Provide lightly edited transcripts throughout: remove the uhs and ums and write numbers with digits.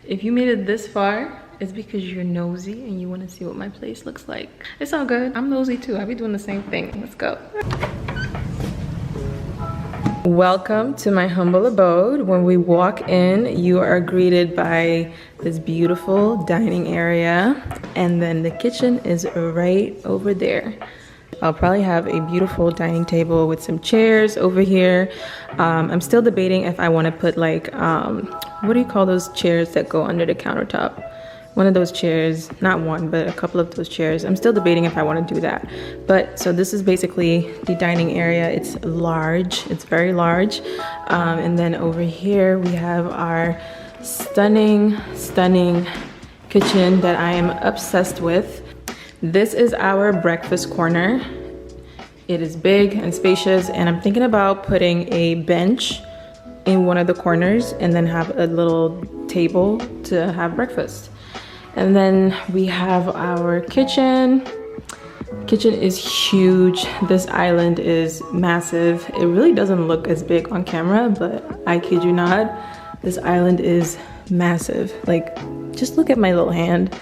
If you made it this far, it's because you're nosy and you want to see what my place looks like. It's all good. I'm nosy too. I be doing the same thing. Let's go. Welcome to my humble abode. When we walk in, you are greeted by this beautiful dining area, and then the kitchen is right over there. I'll probably have a beautiful dining table with some chairs over here. I'm still debating if I want to put like, what do you call those chairs that go under the countertop? One of those chairs, not one, but a couple of those chairs. I'm still debating if I want to do that. But so this is basically the dining area. It's large, it's very large. And then over here we have our stunning kitchen that I am obsessed with. This is our breakfast corner. It is big and spacious, and I'm thinking about putting a bench in one of the corners and then have a little table to have breakfast. And then we have our kitchen. Kitchen is huge. This island is massive. It really doesn't look as big on camera, but I kid you not, this island is massive. Like, just look at my little hand.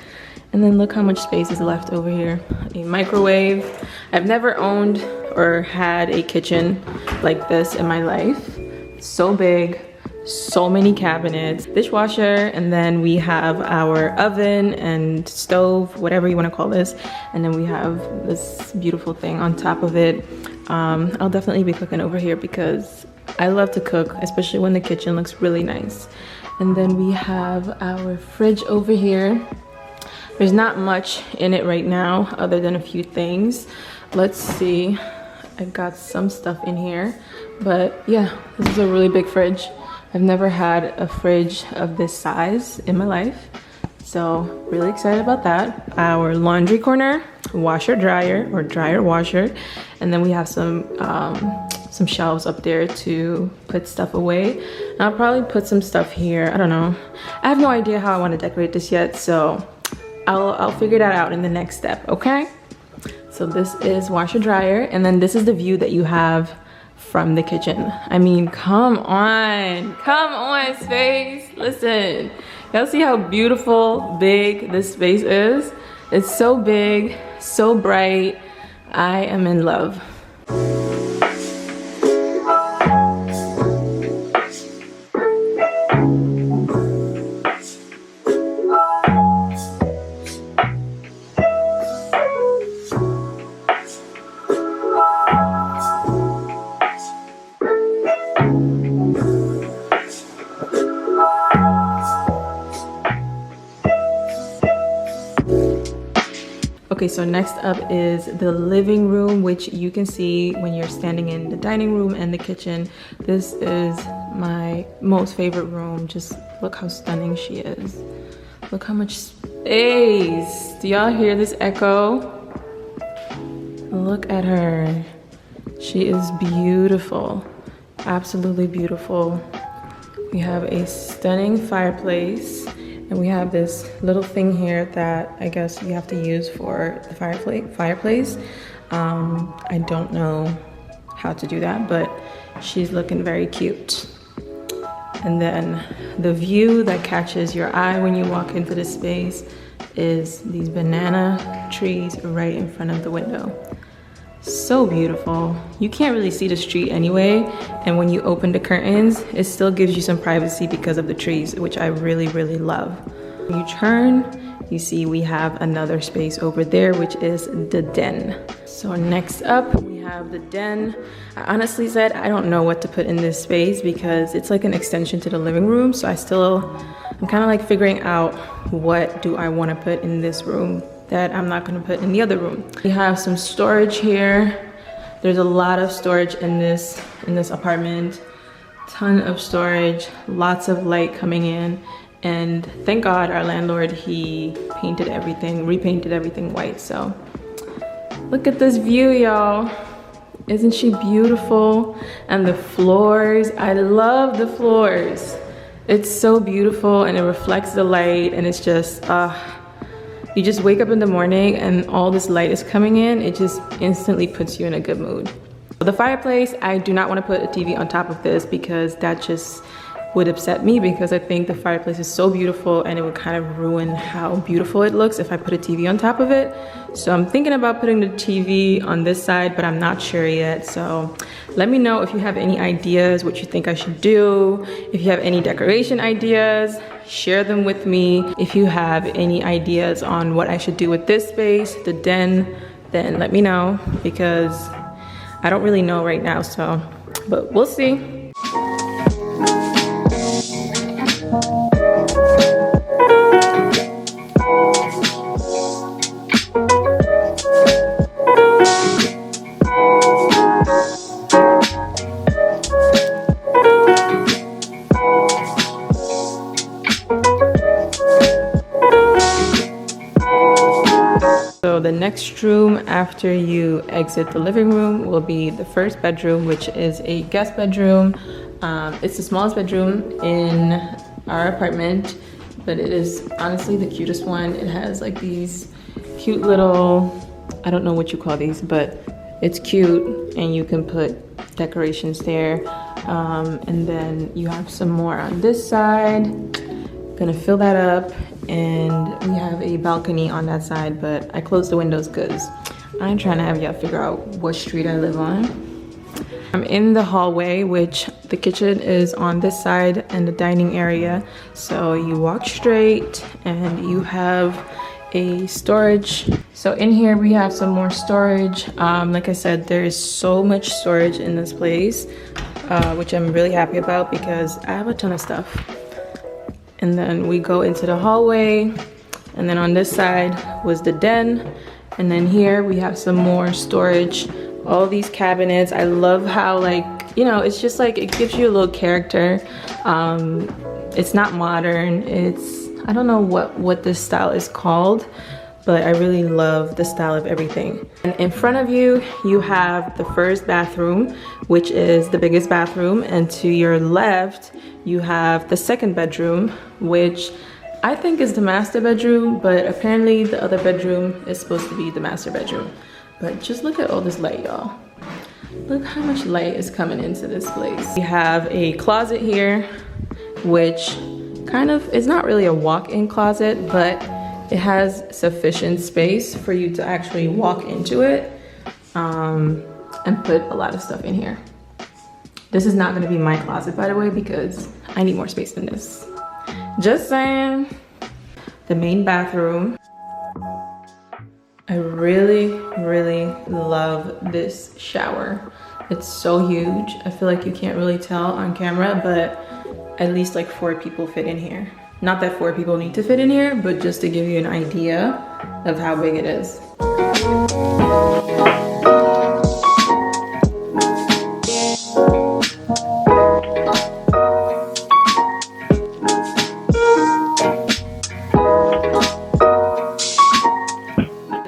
And then look how much space is left over here. A microwave. I've never owned or had a kitchen like this in my life. So big. So many cabinets, dishwasher, and then we have our oven and stove, whatever you want to call this, and then we have this beautiful thing on top of it. I'll definitely be cooking over here because I love to cook, especially when the kitchen looks really nice. And then we have our fridge over here. There's not much in it right now other than a few things. Let's see, I've got some stuff in here, but yeah, this is a really big fridge. I've never had a fridge of this size in my life, so really excited about that. Our laundry corner, washer dryer, or dryer washer, and then we have some shelves up there to put stuff away. And I'll probably put some stuff here. I don't know. I have no idea how I want to decorate this yet, so I'll figure that out in the next step. Okay. So this is washer dryer, and then this is the view that you have from the kitchen. I mean, come on space. Listen, y'all see how beautiful, big this space is? It's so big, so bright. I am in love. Okay, so next up is the living room, which you can see when you're standing in the dining room and the kitchen. This is my most favorite room. Just look how stunning she is. Look how much space. Do y'all hear this echo? Look at her. She is beautiful. Absolutely beautiful. We have a stunning fireplace. And we have this little thing here that I guess you have to use for the fireplace. I don't know how to do that, but she's looking very cute. And then the view that catches your eye when you walk into this space is these banana trees right in front of the window. So beautiful. You can't really see the street anyway, and when you open the curtains, it still gives you some privacy because of the trees, which I really love. When you turn, you see we have another space over there, which is the den. So next up, we have the den. I honestly said I don't know what to put in this space because it's like an extension to the living room, so I'm kind of like figuring out what do I want to put in this room that I'm not going to put in the other room. We have some storage here. There's a lot of storage in this apartment. Ton of storage, lots of light coming in, and thank God our landlord, he repainted everything white. So look at this view, y'all. Isn't she beautiful? And the floors, I love the floors. It's so beautiful and it reflects the light, and it's just you just wake up in the morning and all this light is coming in. It just instantly puts you in a good mood. The fireplace, I do not want to put a TV on top of this because that just would upset me because I think the fireplace is so beautiful and it would kind of ruin how beautiful it looks if I put a TV on top of it. So I'm thinking about putting the TV on this side, but I'm not sure yet. So let me know if you have any ideas, what you think I should do. If you have any decoration ideas, share them with me. If you have any ideas on what I should do with this space, the den, then let me know, because I don't really know right now, so, but we'll see. So the next room after you exit the living room will be the first bedroom, which is a guest bedroom. It's the smallest bedroom in our apartment, but it is honestly the cutest one. It has like these cute little, I don't know what you call these, but it's cute, and you can put decorations there. And then you have some more on this side. Gonna fill that up, and we have a balcony on that side, but I closed the windows because I'm trying to have y'all figure out what street I live on. I'm in the hallway, which the kitchen is on this side and the dining area. So you walk straight and you have a storage. So in here we have some more storage. Like I said, there is so much storage in this place, which I'm really happy about because I have a ton of stuff. And then we go into the hallway, and then on this side was the den. And then here we have some more storage, all these cabinets. I love how, like, you know, it's just like, it gives you a little character. It's not modern. It's, I don't know what this style is called, but I really love the style of everything. And in front of you, you have the first bathroom, which is the biggest bathroom. And to your left, you have the second bedroom, which I think is the master bedroom, but apparently the other bedroom is supposed to be the master bedroom. But just look at all this light, y'all. Look how much light is coming into this place. We have a closet here, which kind of is not really a walk-in closet, but it has sufficient space for you to actually walk into it, and put a lot of stuff in here. This is not gonna be my closet, by the way, because I need more space than this. Just saying. The main bathroom. I really, really love this shower. It's so huge. I feel like you can't really tell on camera, but at least like 4 people fit in here. Not that 4 people need to fit in here, but just to give you an idea of how big it is.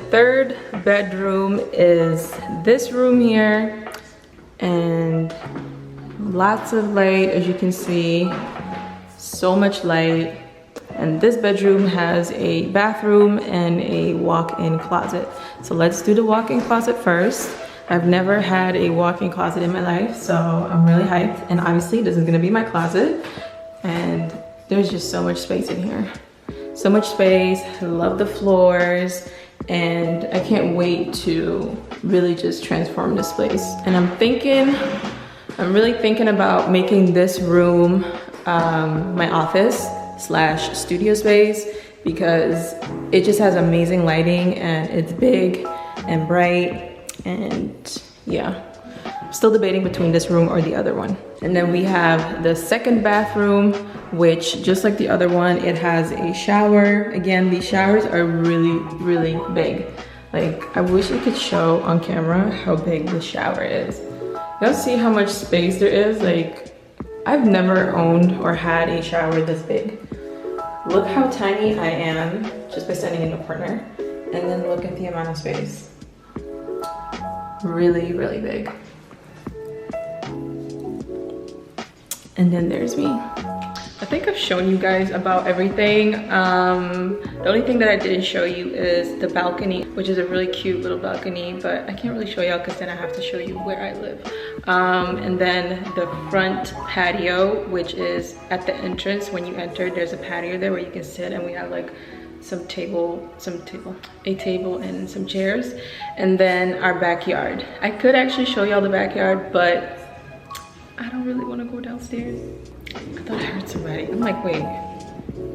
Third bedroom is this room here, and lots of light, as you can see, so much light. And this bedroom has a bathroom and a walk-in closet. So let's do the walk-in closet first. I've never had a walk-in closet in my life, so I'm really hyped. And obviously this is gonna be my closet, and there's just so much space in here. So much space. I love the floors, and I can't wait to really just transform this place. And I'm really thinking about making this room my office / studio space, because it just has amazing lighting and it's big and bright. And yeah, I'm still debating between this room or the other one. And then we have the second bathroom, which just like the other one, it has a shower. Again, these showers are really, really big. Like, I wish I could show on camera how big the shower is. Y'all see how much space there is? Like, I've never owned or had a shower this big. Look how tiny I am just by standing in the corner. And then look at the amount of space. Really, really big. And then there's me. I think I've shown you guys about everything. The only thing that I didn't show you is the balcony, which is a really cute little balcony, but I can't really show y'all because then I have to show you where I live. And then the front patio, which is at the entrance. When you enter, there's a patio there where you can sit, and we have like a table and some chairs. And then our backyard. I could actually show y'all the backyard, but I don't really want to go downstairs. I thought I heard somebody. I'm like, wait,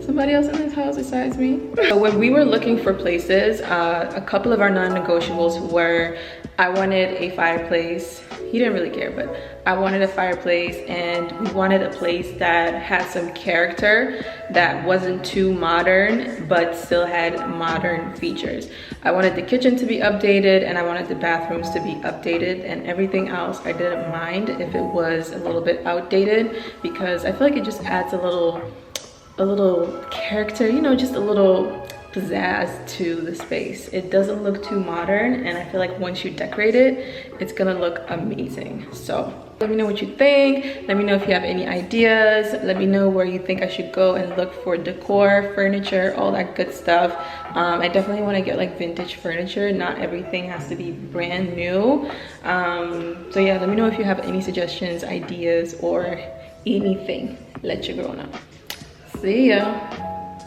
somebody else in this house besides me? So when we were looking for places, a couple of our non-negotiables were, I wanted a fireplace. He didn't really care, but I wanted a fireplace, and we wanted a place that had some character, that wasn't too modern, but still had modern features. I wanted the kitchen to be updated, and I wanted the bathrooms to be updated, and everything else I didn't mind if it was a little bit outdated, because I feel like it just adds a little character, you know, just a little pizzazz to the space. It doesn't look too modern, and I feel like once you decorate it, it's gonna look amazing. So let me know what you think. Let me know if you have any ideas. Let me know where you think I should go and look for decor, furniture, all that good stuff. I definitely want to get like vintage furniture. Not everything has to be brand new. So yeah, let me know if you have any suggestions, ideas, or anything. Let your girl know. See ya.